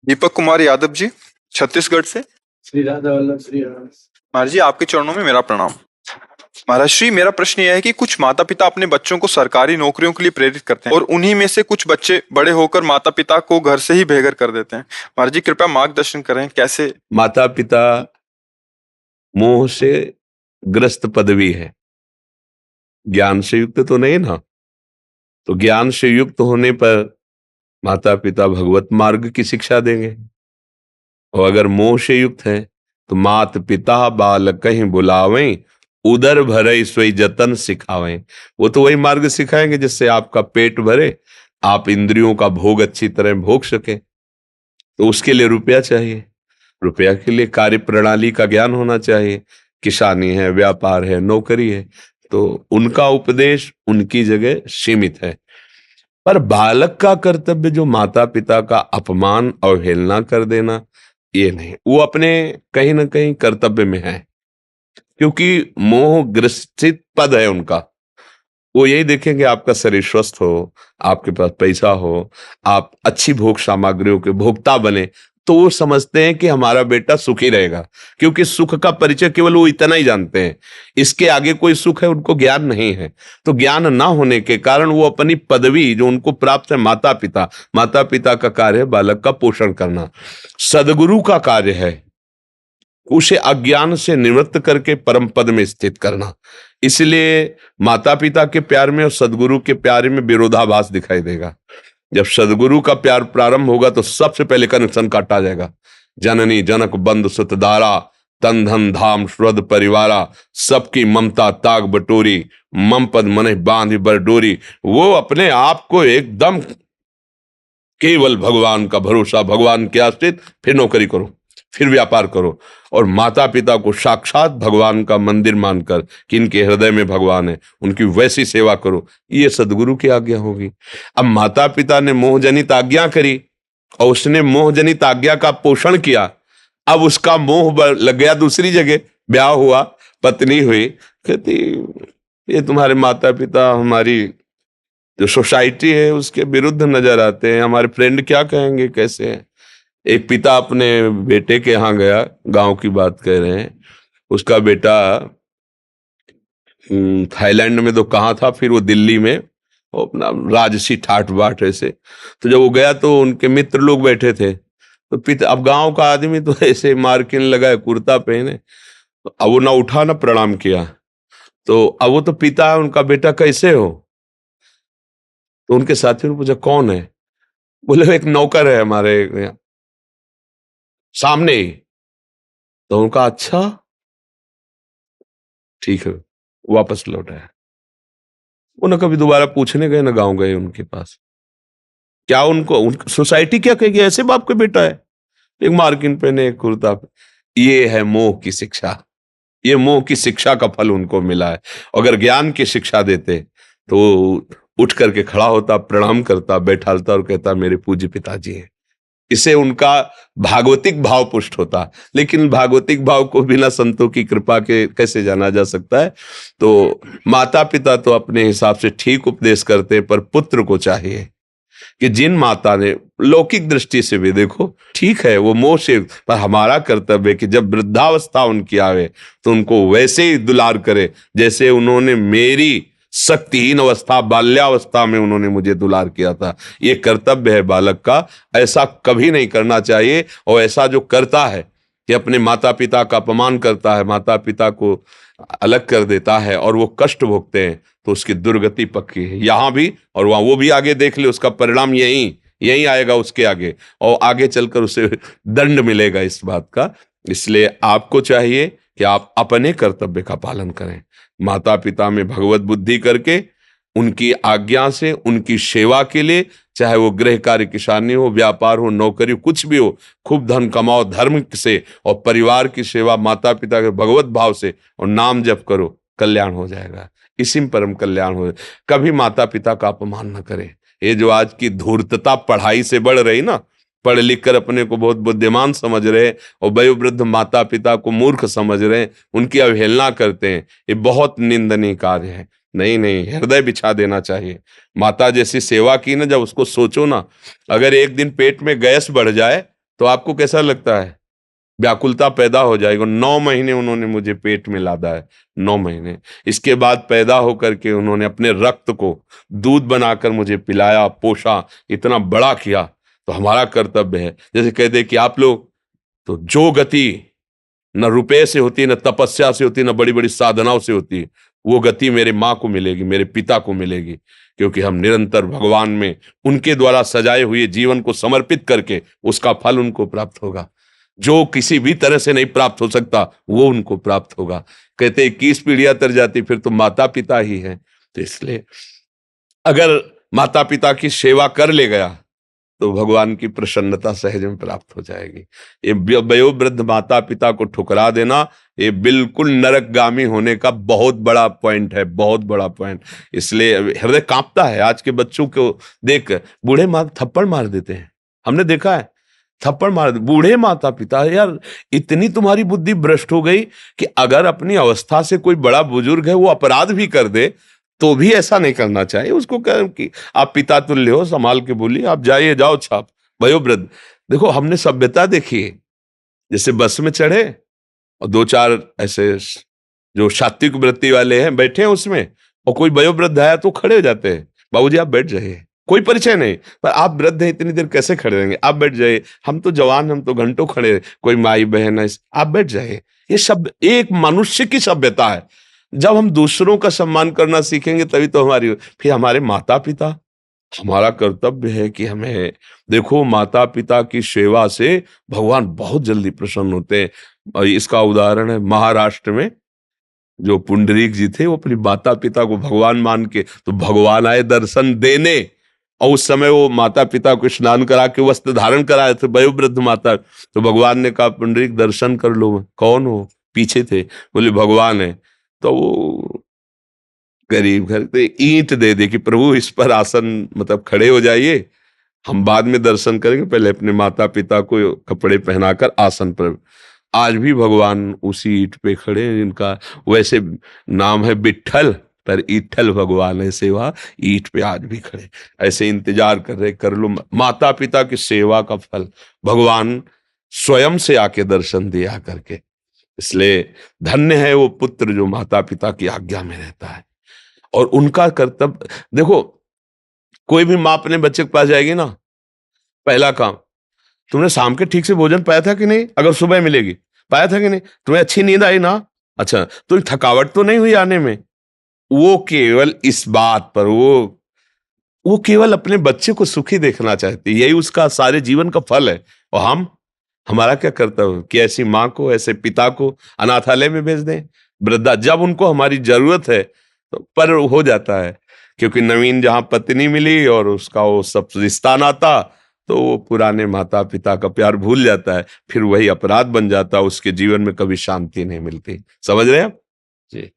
दीपक कुमार यादव जी, छत्तीसगढ़ से। श्री राधा वल्लभ श्री राम। महाराज जी, आपके चरणों में मेरा प्रणाम। महाराज श्री, मेरा प्रश्न यह है कि कुछ माता पिता अपने बच्चों को सरकारी नौकरियों के लिए प्रेरित करते हैं और उन्हीं में से कुछ बच्चे बड़े होकर माता पिता को घर से ही बेघर कर देते हैं। महाराज जी, कृपया मार्गदर्शन करें, कैसे? माता पिता मोह से ग्रस्त पदवी है, ज्ञान से युक्त तो नहीं ना। तो ज्ञान से युक्त होने पर माता पिता भगवत मार्ग की शिक्षा देंगे, और अगर मोह से युक्त है तो मात पिता बालक कहीं बुलावें, उदर भरे सोई जतन सिखावें। वो तो वही मार्ग सिखाएंगे जिससे आपका पेट भरे, आप इंद्रियों का भोग अच्छी तरह भोग सके। तो उसके लिए रुपया चाहिए, रुपया के लिए कार्य प्रणाली का ज्ञान होना चाहिए। किसानी है, व्यापार है, नौकरी है, तो उनका उपदेश उनकी जगह सीमित है। पर बालक का कर्तव्य जो माता पिता का अपमान अवहेलना कर देना, ये नहीं। वो अपने कहीं ना कहीं कर्तव्य में है, क्योंकि मोह ग्रसित पद है उनका। वो यही देखेंगे आपका शरीर स्वस्थ हो, आपके पास पैसा हो, आप अच्छी भोग सामग्रियों के भोक्ता बने, तो वो समझते हैं कि हमारा बेटा सुखी रहेगा, क्योंकि सुख का परिचय केवल वो इतना ही जानते हैं। इसके आगे कोई सुख है उनको ज्ञान नहीं है। तो ज्ञान ना होने के कारण वो अपनी पदवी जो उनको प्राप्त है, माता पिता का कार्य है बालक का पोषण करना, सदगुरु का कार्य है उसे अज्ञान से निवृत्त करके परम पद में स्थित करना। इसलिए माता पिता के प्यार में और सदगुरु के प्यार में विरोधाभास दिखाई देगा। जब सदगुरु का प्यार प्रारंभ होगा तो सबसे पहले कनेक्शन काटा जाएगा। जननी जनक बंधु सुत दारा, तन धन धाम श्रद्ध परिवारा, सबकी ममता ताग बटोरी, मम पद मन बांध बर डोरी। वो अपने आप को एकदम केवल भगवान का भरोसा, भगवान के आश्रित, फिर नौकरी करो, फिर व्यापार करो, और माता पिता को साक्षात भगवान का मंदिर मानकर कि इनके हृदय में भगवान है, उनकी वैसी सेवा करो। ये सदगुरु की आज्ञा होगी। अब माता पिता ने मोहजनित आज्ञा करी और उसने मोहजनित आज्ञा का पोषण किया, अब उसका मोह लग गया दूसरी जगह, ब्याह हुआ, पत्नी हुई, कहती ये तुम्हारे माता पिता हमारी जो सोसाइटी है उसके विरुद्ध नजर आते हैं, हमारे फ्रेंड क्या कहेंगे, कैसे हैं। एक पिता अपने बेटे के यहाँ गया, गांव की बात कह रहे हैं, उसका बेटा थाईलैंड में तो कहाँ था, फिर वो दिल्ली में, वो अपना राजसी ठाट बाट ऐसे। तो जब वो गया तो उनके मित्र लोग बैठे थे, तो पिता, अब गांव का आदमी तो ऐसे मार्किन लगाए, कुर्ता पहने, तो अब वो ना उठा ना प्रणाम किया। तो अब वो तो पिता है, उनका बेटा कैसे हो। तो उनके साथियों ने पूछा कौन है, बोले एक नौकर है हमारे यहाँ सामने ही। तो उनका अच्छा ठीक है, वापस लौट आया। वो न कभी दोबारा पूछने गए, न गांव गए उनके पास। क्या उनको सोसाइटी क्या कहेगी, ऐसे बाप का बेटा है, एक मार्किन पहने, एक कुर्ता पे। ये है मोह की शिक्षा, ये मोह की शिक्षा का फल उनको मिला है। अगर ज्ञान की शिक्षा देते तो उठ करके खड़ा होता, प्रणाम करता, बैठालता और कहता मेरे पूज्य पिताजी हैं। इसे उनका भागवतिक भाव पुष्ट होता। लेकिन भागवतिक भाव को बिना संतों की कृपा के कैसे जाना जा सकता है। तो माता पिता तो अपने हिसाब से ठीक उपदेश करते हैं, पर पुत्र को चाहिए कि जिन माता ने लौकिक दृष्टि से भी देखो ठीक है वो मोह से, पर हमारा कर्तव्य है कि जब वृद्धावस्था उनकी आवे तो उनको वैसे ही दुलार करे जैसे उन्होंने मेरी शक्तिहीन अवस्था, बाल्यावस्था में उन्होंने मुझे दुलार किया था। ये कर्तव्य है बालक का, ऐसा कभी नहीं करना चाहिए। और ऐसा जो करता है कि अपने माता पिता का अपमान करता है, माता पिता को अलग कर देता है और वो कष्ट भोगते हैं, तो उसकी दुर्गति पक्की है, यहां भी और वहां। वो भी आगे देख ले, उसका परिणाम यही आएगा उसके आगे, और आगे चलकर उसे दंड मिलेगा इस बात का। इसलिए आपको चाहिए कि आप अपने कर्तव्य का पालन करें, माता पिता में भगवत बुद्धि करके उनकी आज्ञा से, उनकी सेवा के लिए, चाहे वो गृह कार्य, किसानी हो, व्यापार हो, नौकरी हो, कुछ भी हो, खूब धन कमाओ धर्म से, और परिवार की सेवा माता पिता के भगवत भाव से, और नाम जप करो, कल्याण हो जाएगा। इसी में परम कल्याण हो। कभी माता पिता का अपमान न करें। ये जो आज की धूर्तता पढ़ाई से बढ़ रही ना, पढ़ लिख कर अपने को बहुत बुद्धिमान समझ रहे और वयोवृद्ध माता पिता को मूर्ख समझ रहे, उनकी अवहेलना करते हैं, ये बहुत निंदनीय कार्य है। नहीं, हृदय बिछा देना चाहिए। माता जैसी सेवा की ना, जब उसको सोचो ना, अगर एक दिन पेट में गैस बढ़ जाए तो आपको कैसा लगता है? व्याकुलता पैदा हो जाएगी। 9 महीने उन्होंने मुझे पेट में लादा है, 9 महीने। इसके बाद पैदा होकर के उन्होंने अपने रक्त को दूध बनाकर मुझे पिलाया, पोषा, इतना बड़ा किया। तो हमारा कर्तव्य है, जैसे कहते कि आप लोग, तो जो गति न रुपए से होती है, न तपस्या से होती है, न बड़ी बड़ी साधनाओं से होती है, वो गति मेरे माँ को मिलेगी, मेरे पिता को मिलेगी, क्योंकि हम निरंतर भगवान में उनके द्वारा सजाए हुए जीवन को समर्पित करके उसका फल उनको प्राप्त होगा। जो किसी भी तरह से नहीं प्राप्त हो सकता वो उनको प्राप्त होगा। कहते 21 पीढ़ियां तर जाती, फिर तो माता पिता ही हैं। तो इसलिए अगर माता पिता की सेवा कर ले गया तो भगवान की प्रसन्नता सहज में प्राप्त हो जाएगी। ये वयोवृद्ध माता पिता को ठुकरा देना, ये बिल्कुल नरकगामी होने का बहुत बड़ा पॉइंट है, बहुत बड़ा पॉइंट। इसलिए हृदय कांपता है आज के बच्चों को देख। बूढ़े माँ थप्पड़ मार देते हैं, हमने देखा है, थप्पड़ मार दे बूढ़े माता पिता। यार इतनी तुम्हारी बुद्धि भ्रष्ट हो गई कि अगर अपनी अवस्था से कोई बड़ा बुजुर्ग है वो अपराध भी कर दे तो भी ऐसा नहीं करना चाहिए। उसको कह कि आप पिता तुल्य हो, संभाल के बोलिए, आप जाइए, जाओ छाप। वयोवृद्ध, देखो हमने सभ्यता देखी है, जैसे बस में चढ़े और 2-4 ऐसे जो सात्विक वृत्ति वाले हैं बैठे हैं उसमें, और कोई वयोवृद्ध आया तो खड़े हो जाते हैं, बाबूजी आप बैठ जाइए, कोई परिचय नहीं, पर आप वृद्ध हैं, इतनी देर कैसे खड़े रहेंगे, आप बैठ जाइए, हम तो जवान, हम तो घंटों खड़े, कोई माई बहन है, आप बैठ जाइए। ये सब एक मनुष्य की सभ्यता है। जब हम दूसरों का सम्मान करना सीखेंगे तभी तो हमारी। फिर हमारे माता पिता, हमारा कर्तव्य है कि हमें, देखो माता पिता की सेवा से भगवान बहुत जल्दी प्रसन्न होते हैं। और इसका उदाहरण है महाराष्ट्र में, जो पुंडरीक जी थे वो अपनी माता पिता को भगवान मान के, तो भगवान आए दर्शन देने, और उस समय वो माता पिता को स्नान करा के वस्त्र धारण कराए थे, वयोवृद्ध माता। तो भगवान ने कहा पुंडरीक दर्शन कर लो। कौन हो? पीछे थे, बोले भगवान है। तो वो गरीब घर तो ईंट दे दे कि प्रभु इस पर आसन, मतलब खड़े हो जाइए, हम बाद में दर्शन करेंगे, पहले अपने माता पिता को कपड़े पहनाकर आसन पर। आज भी भगवान उसी ईंट पे खड़े हैं, जिनका वैसे नाम है विट्ठल, पर ईठल भगवान है, सेवा ईंट पे आज भी खड़े, ऐसे इंतजार कर रहे, कर लो। माता पिता की सेवा का फल भगवान स्वयं से आके दर्शन दिया करके। इसलिए धन्य है वो पुत्र जो माता पिता की आज्ञा में रहता है। और उनका कर्तव्य देखो, कोई भी माँ अपने बच्चे के पास जाएगी ना, पहला काम, तुमने शाम के ठीक से भोजन पाया था कि नहीं, अगर सुबह मिलेगी, पाया था कि नहीं, तुम्हें अच्छी नींद आई ना, अच्छा तो थकावट तो नहीं हुई आने में। वो केवल इस बात पर, वो केवल अपने बच्चे को सुखी देखना चाहती है, यही उसका सारे जीवन का फल है। और हमारा क्या कर्तव्य कि ऐसी माँ को, ऐसे पिता को अनाथालय में भेज दें, वृद्धा, जब उनको हमारी जरूरत है तो पर हो जाता है, क्योंकि नवीन जहां पत्नी मिली और उसका वो सब रिश्ता नाता, तो वो पुराने माता पिता का प्यार भूल जाता है, फिर वही अपराध बन जाता है, उसके जीवन में कभी शांति नहीं मिलती। समझ रहे हैं आप जी?